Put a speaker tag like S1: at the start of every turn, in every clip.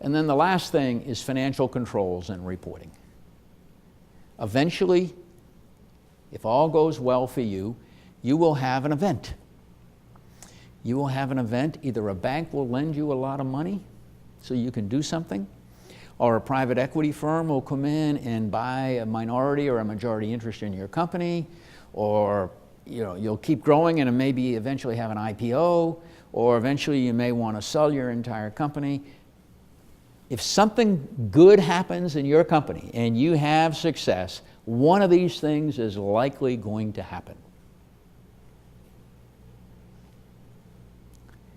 S1: And then the last thing is financial controls and reporting. Eventually, if all goes well for you, you will have an event. You will have an event, either a bank will lend you a lot of money so you can do something, or a private equity firm will come in and buy a minority or a majority interest in your company, or you'll keep growing and maybe eventually have an IPO, or eventually you may want to sell your entire company. If something good happens in your company and you have success, one of these things is likely going to happen.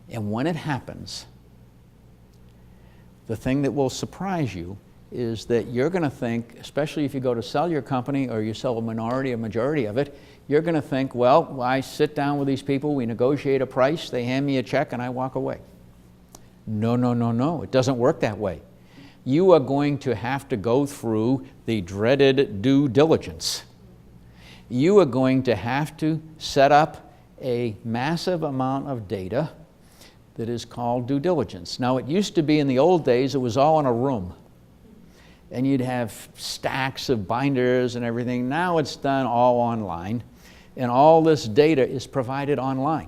S1: And when it happens, the thing that will surprise you is that you're going to think, especially if you go to sell your company or you sell a minority or majority of it, you're going to think, well, I sit down with these people, we negotiate a price, they hand me a check, and I walk away. No, no, no, no. It doesn't work that way. You are going to have to go through the dreaded due diligence. You are going to have to set up a massive amount of data that is called due diligence. Now, it used to be in the old days, it was all in a room. And you'd have stacks of binders and everything. Now it's done all online, and all this data is provided online.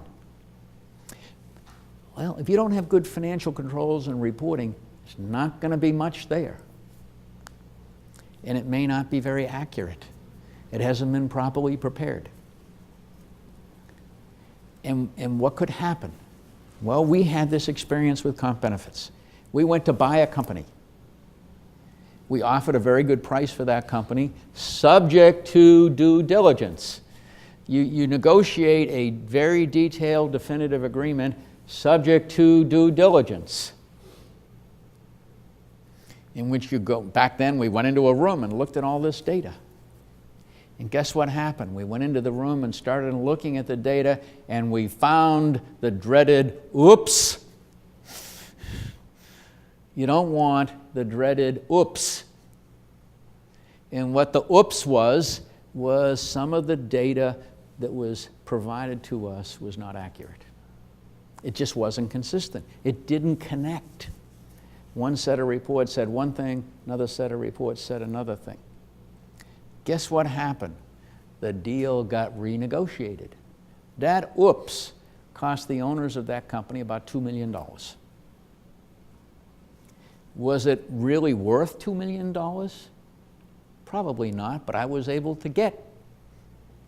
S1: Well, if you don't have good financial controls and reporting, there's not going to be much there. And it may not be very accurate. It hasn't been properly prepared. And what could happen? Well, we had this experience with comp benefits. We went to buy a company. We offered a very good price for that company, subject to due diligence. You negotiate a very detailed, definitive agreement, subject to due diligence, in which you go, back then we went into a room and looked at all this data. And guess what happened? We went into the room and started looking at the data, and we found the dreaded oops. You don't want the dreaded oops. And what the oops was some of the data that was provided to us was not accurate. It just wasn't consistent. It didn't connect. One set of reports said one thing, another set of reports said another thing. Guess what happened? The deal got renegotiated. That oops cost the owners of that company about $2 million. Was it really worth $2 million? Probably not, but I was able to get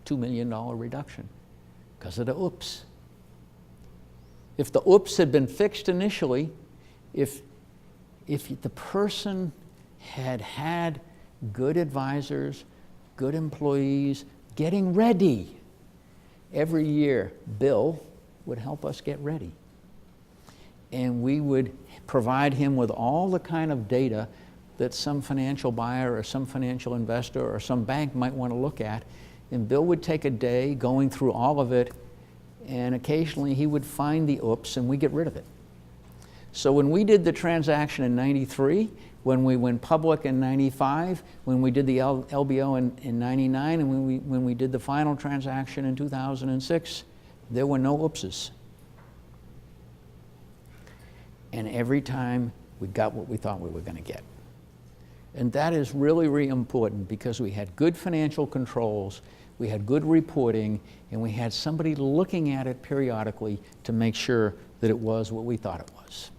S1: $2 million reduction because of the oops. If the oops had been fixed initially, if the person had had good advisors, good employees, getting ready. Every year, Bill would help us get ready. And we would provide him with all the kind of data that some financial buyer or some financial investor or some bank might want to look at. And Bill would take a day going through all of it, and occasionally he would find the oops and we get rid of it. So when we did the transaction in '93, when we went public in '95, when we did the LBO in '99, and when we did the final transaction in 2006, there were no oopses. And every time we got what we thought we were going to get. And that is really, really important because we had good financial controls, we had good reporting, and we had somebody looking at it periodically to make sure that it was what we thought it was.